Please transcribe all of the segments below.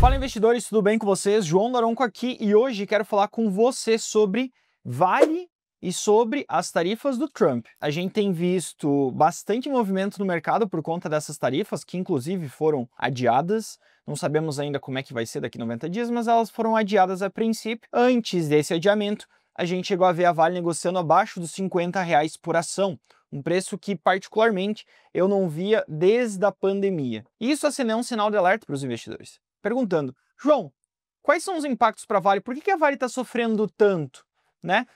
Fala investidores, tudo bem com vocês? João Daronco aqui e hoje quero falar com você sobre Vale e sobre as tarifas do Trump. A gente tem visto bastante movimento no mercado por conta dessas tarifas, que inclusive foram adiadas. Não sabemos ainda como é que vai ser daqui a 90 dias, mas elas foram adiadas a princípio. Antes desse adiamento, a gente chegou a ver a Vale negociando abaixo dos R$50 por ação, um preço que particularmente eu não via desde a pandemia. E isso acendeu um sinal de alerta para os investidores, perguntando: João, quais são os impactos para a Vale? Por que a Vale está sofrendo tanto? Né?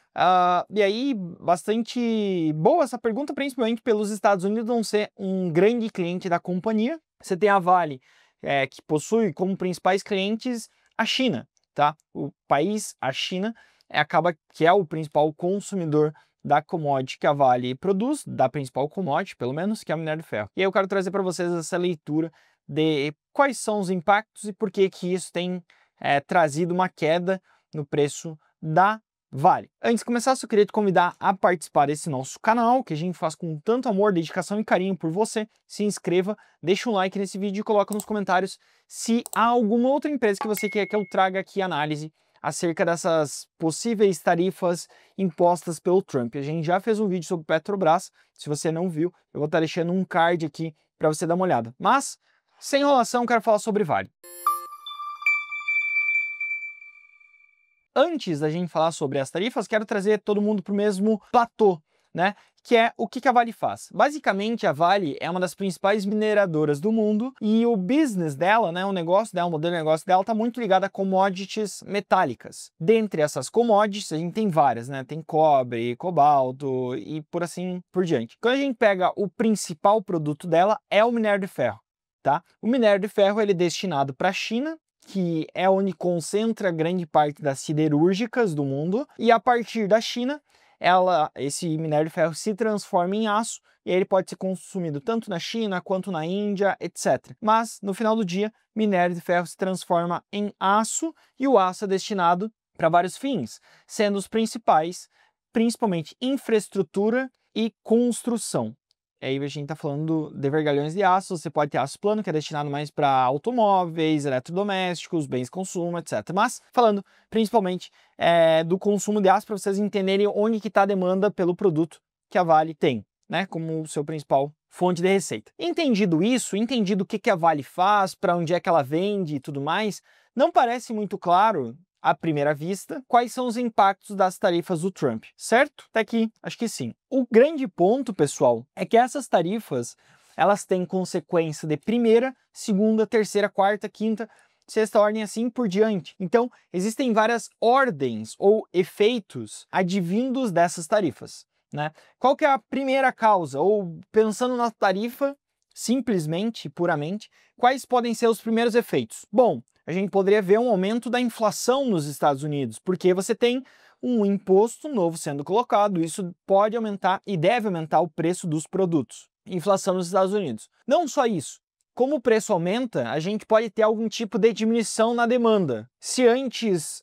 E aí, bastante boa essa pergunta, principalmente pelos Estados Unidos não ser um grande cliente da companhia. Você tem a Vale, que possui como principais clientes a China, tá? O país, a China, acaba que é o principal consumidor da commodity que a Vale produz, da principal commodity, pelo menos, que é o minério de ferro. E aí eu quero trazer para vocês essa leitura de quais são os impactos e por que isso tem trazido uma queda no preço da Vale. Antes de começar, eu queria te convidar a participar desse nosso canal, que a gente faz com tanto amor, dedicação e carinho por você. Se inscreva, deixa um like nesse vídeo e coloca nos comentários se há alguma outra empresa que você quer que eu traga aqui análise acerca dessas possíveis tarifas impostas pelo Trump. A gente já fez um vídeo sobre Petrobras, se você não viu, eu vou estar deixando um card aqui para você dar uma olhada. Mas, sem enrolação, quero falar sobre Vale. Antes da gente falar sobre as tarifas, quero trazer todo mundo para o mesmo platô, né? Que é o que a Vale faz. Basicamente, a Vale é uma das principais mineradoras do mundo e o business dela, né, o negócio dela, o modelo de negócio dela está muito ligado a commodities metálicas. Dentre essas commodities, a gente tem várias, né? Tem cobre, cobalto e por assim por diante. Quando a gente pega o principal produto dela, é o minério de ferro, tá? O minério de ferro ele é destinado para a China, que é onde concentra grande parte das siderúrgicas do mundo, e a partir da China, esse minério de ferro se transforma em aço, e ele pode ser consumido tanto na China quanto na Índia, etc. Mas, no final do dia, minério de ferro se transforma em aço, e o aço é destinado para vários fins, sendo os principais, principalmente infraestrutura e construção. Aí a gente está falando de vergalhões de aço. Você pode ter aço plano, que é destinado mais para automóveis, eletrodomésticos, bens de consumo, etc. Mas falando principalmente do consumo de aço, para vocês entenderem onde que está a demanda pelo produto que a Vale tem, né, como seu principal fonte de receita. Entendido isso, entendido o que a Vale faz, para onde é que ela vende e tudo mais, não parece muito claro à primeira vista, quais são os impactos das tarifas do Trump, certo? Até aqui, acho que sim. O grande ponto, pessoal, é que essas tarifas, elas têm consequência de primeira, segunda, terceira, quarta, quinta, sexta ordem, assim por diante. Então, existem várias ordens ou efeitos advindos dessas tarifas, né? Qual que é a primeira causa? Ou pensando na tarifa, simplesmente, puramente, quais podem ser os primeiros efeitos? Bom, a gente poderia ver um aumento da inflação nos Estados Unidos, porque você tem um imposto novo sendo colocado, isso pode aumentar e deve aumentar o preço dos produtos. Inflação nos Estados Unidos. Não só isso, como o preço aumenta, a gente pode ter algum tipo de diminuição na demanda. Se antes,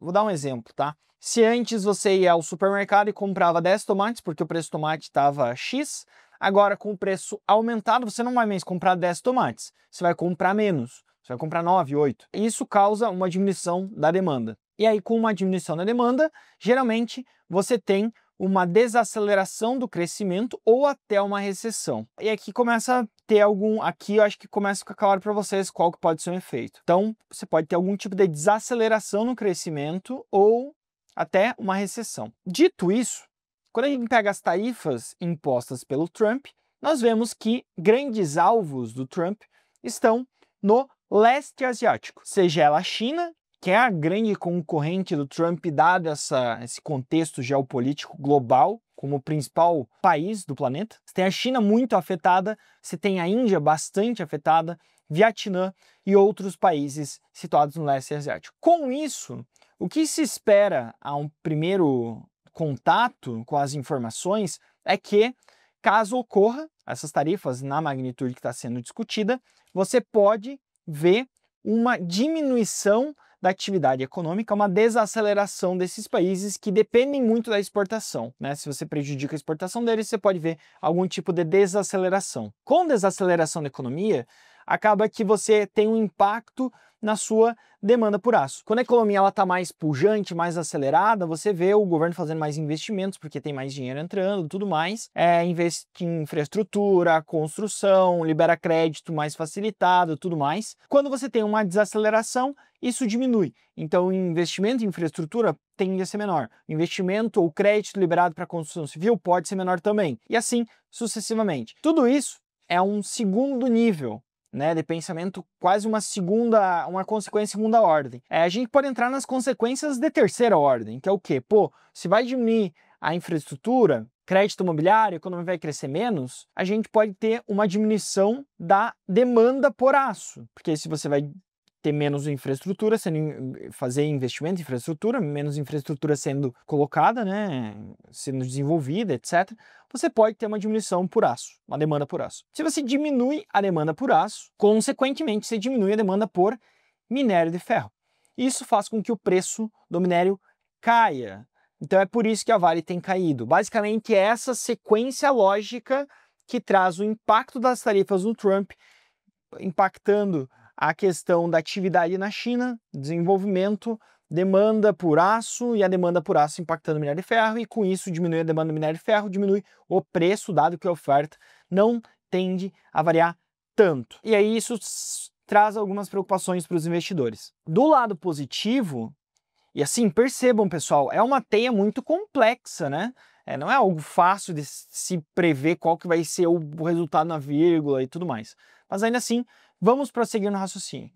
vou dar um exemplo, tá? Se antes você ia ao supermercado e comprava 10 tomates, porque o preço do tomate estava X, agora com o preço aumentado, você não vai mais comprar 10 tomates, você vai comprar menos. Você vai comprar 9, 8. Isso causa uma diminuição da demanda. E aí, com uma diminuição da demanda, geralmente você tem uma desaceleração do crescimento ou até uma recessão. E aqui começa a ter aqui eu acho que começa a ficar claro para vocês qual que pode ser o efeito. Então, você pode ter algum tipo de desaceleração no crescimento ou até uma recessão. Dito isso, quando a gente pega as tarifas impostas pelo Trump, nós vemos que grandes alvos do Trump estão no leste asiático, seja ela a China, que é a grande concorrente do Trump, dado esse contexto geopolítico global, como o principal país do planeta. Você tem a China muito afetada, você tem a Índia bastante afetada, Vietnã e outros países situados no leste asiático. Com isso, o que se espera a um primeiro contato com as informações é que, caso ocorra essas tarifas na magnitude que está sendo discutida, você pode ver uma diminuição da atividade econômica, uma desaceleração desses países que dependem muito da exportação, né? Se você prejudica a exportação deles, você pode ver algum tipo de desaceleração. Com desaceleração da economia, acaba que você tem um impacto na sua demanda por aço. Quando a economia está mais pujante, mais acelerada, você vê o governo fazendo mais investimentos, porque tem mais dinheiro entrando, tudo mais, investe em infraestrutura, construção, libera crédito mais facilitado, tudo mais. Quando você tem uma desaceleração, isso diminui. Então, o investimento em infraestrutura tende a ser menor. O investimento ou crédito liberado para a construção civil pode ser menor também. E assim sucessivamente. Tudo isso é um segundo nível, né, de pensamento, quase uma consequência de segunda ordem. A gente pode entrar nas consequências de terceira ordem, que é o quê? Pô, se vai diminuir a infraestrutura, crédito imobiliário, a economia vai crescer menos, a gente pode ter uma diminuição da demanda por aço, porque se você vai ter menos infraestrutura, fazer investimento em infraestrutura, menos infraestrutura sendo colocada, né, sendo desenvolvida, etc., você pode ter uma diminuição por aço, uma demanda por aço. Se você diminui a demanda por aço, consequentemente, você diminui a demanda por minério de ferro. Isso faz com que o preço do minério caia. Então é por isso que a Vale tem caído. Basicamente é essa sequência lógica que traz o impacto das tarifas do Trump, impactando a questão da atividade na China, desenvolvimento, demanda por aço e a demanda por aço impactando o minério de ferro, e com isso diminui a demanda do minério de ferro, diminui o preço, dado que a oferta não tende a variar tanto. E aí isso traz algumas preocupações para os investidores. Do lado positivo, e assim, percebam, pessoal, é uma teia muito complexa, né? Não é algo fácil de se prever qual que vai ser o resultado na vírgula e tudo mais. Mas ainda assim, vamos prosseguir no raciocínio.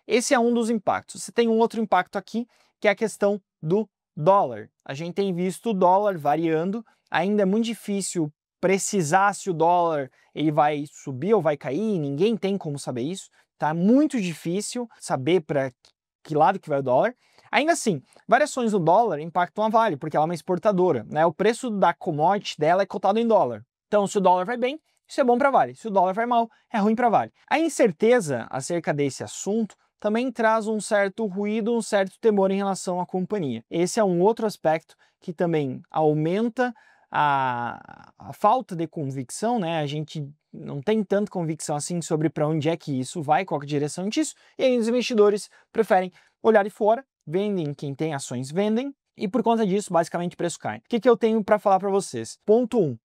Esse é um dos impactos. Você tem um outro impacto aqui, que é a questão do dólar. A gente tem visto o dólar variando, ainda é muito difícil precisar se o dólar ele vai subir ou vai cair, ninguém tem como saber isso, tá? Muito difícil saber para que lado que vai o dólar. Ainda assim, variações do dólar impactam a Vale, porque ela é uma exportadora, né? O preço da commodity dela é cotado em dólar. Então, se o dólar vai bem, isso é bom para a Vale. Se o dólar vai mal, é ruim para a Vale. A incerteza acerca desse assunto também traz um certo ruído, um certo temor em relação à companhia. Esse é um outro aspecto que também aumenta a falta de convicção, né? A gente não tem tanta convicção assim sobre para onde é que isso vai, qual é a direção disso, e aí os investidores preferem olhar de fora, vendem, quem tem ações vendem, e por conta disso, basicamente, o preço cai. O que eu tenho para falar para vocês? Ponto 1.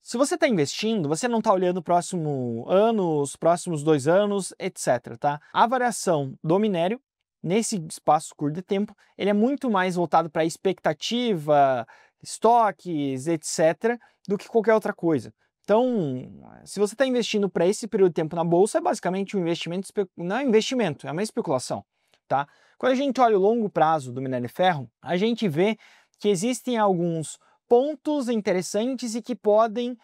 Se você está investindo, você não está olhando o próximo ano, os próximos 2 anos, etc. Tá? A variação do minério, nesse espaço curto de tempo, ele é muito mais voltado para expectativa, estoques, etc., do que qualquer outra coisa. Então, se você está investindo para esse período de tempo na bolsa, é basicamente um investimento, não é um investimento, é uma especulação. Tá? Quando a gente olha o longo prazo do minério de ferro, a gente vê que existem alguns pontos interessantes e que podem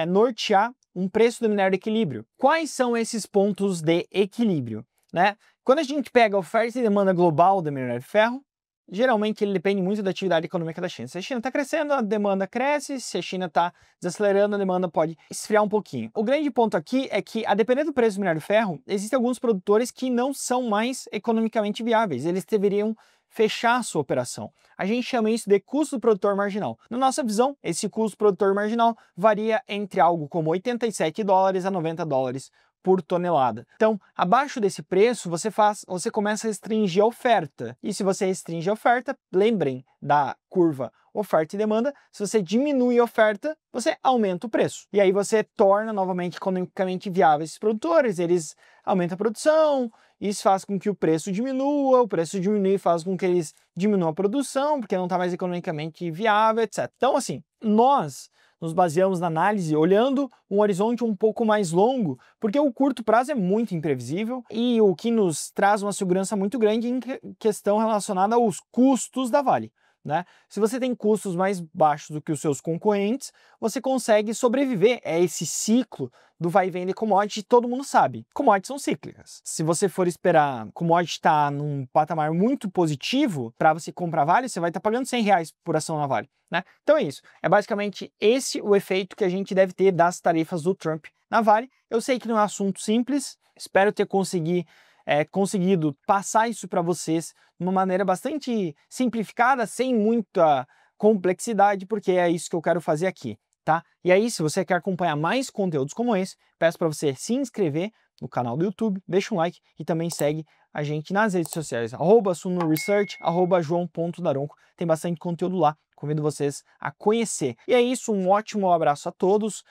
nortear um preço do minério de equilíbrio. Quais são esses pontos de equilíbrio? Né? Quando a gente pega a oferta e demanda global do minério de ferro, geralmente ele depende muito da atividade econômica da China. Se a China está crescendo, a demanda cresce. Se a China está desacelerando, a demanda pode esfriar um pouquinho. O grande ponto aqui é que, a depender do preço do minério de ferro, existem alguns produtores que não são mais economicamente viáveis. Eles deveriam fechar a sua operação. A gente chama isso de custo do produtor marginal. Na nossa visão, esse custo do produtor marginal varia entre algo como 87 dólares a 90 dólares por tonelada. Então, abaixo desse preço, você começa a restringir a oferta. E se você restringe a oferta, lembrem da curva oferta e demanda, se você diminui a oferta, você aumenta o preço. E aí você torna novamente economicamente viáveis esses produtores, eles aumentam a produção, isso faz com que o preço diminua, o preço diminui faz com que eles diminuam a produção, porque não está mais economicamente viável, etc. Então, assim, nós nos baseamos na análise olhando um horizonte um pouco mais longo, porque o curto prazo é muito imprevisível e o que nos traz uma segurança muito grande em questão relacionada aos custos da Vale. Né? Se você tem custos mais baixos do que os seus concorrentes, você consegue sobreviver a esse ciclo do vai e vem de commodity, todo mundo sabe. Commodities são cíclicas. Se você for esperar commodity estar num patamar muito positivo, para você comprar Vale, você vai estar pagando R$100 por ação na Vale. Né? Então é isso. É basicamente esse o efeito que a gente deve ter das tarifas do Trump na Vale. Eu sei que não é um assunto simples, espero ter conseguido passar isso para vocês de uma maneira bastante simplificada, sem muita complexidade, porque é isso que eu quero fazer aqui, tá? E aí, se você quer acompanhar mais conteúdos como esse, peço para você se inscrever, no canal do YouTube, deixa um like e também segue a gente nas redes sociais, @sunoresearch, @joão.daronco, tem bastante conteúdo lá, convido vocês a conhecer. E é isso, um ótimo abraço a todos,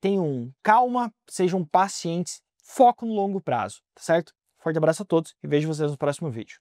tenham calma, sejam pacientes, foco no longo prazo, tá certo? Forte abraço a todos e vejo vocês no próximo vídeo.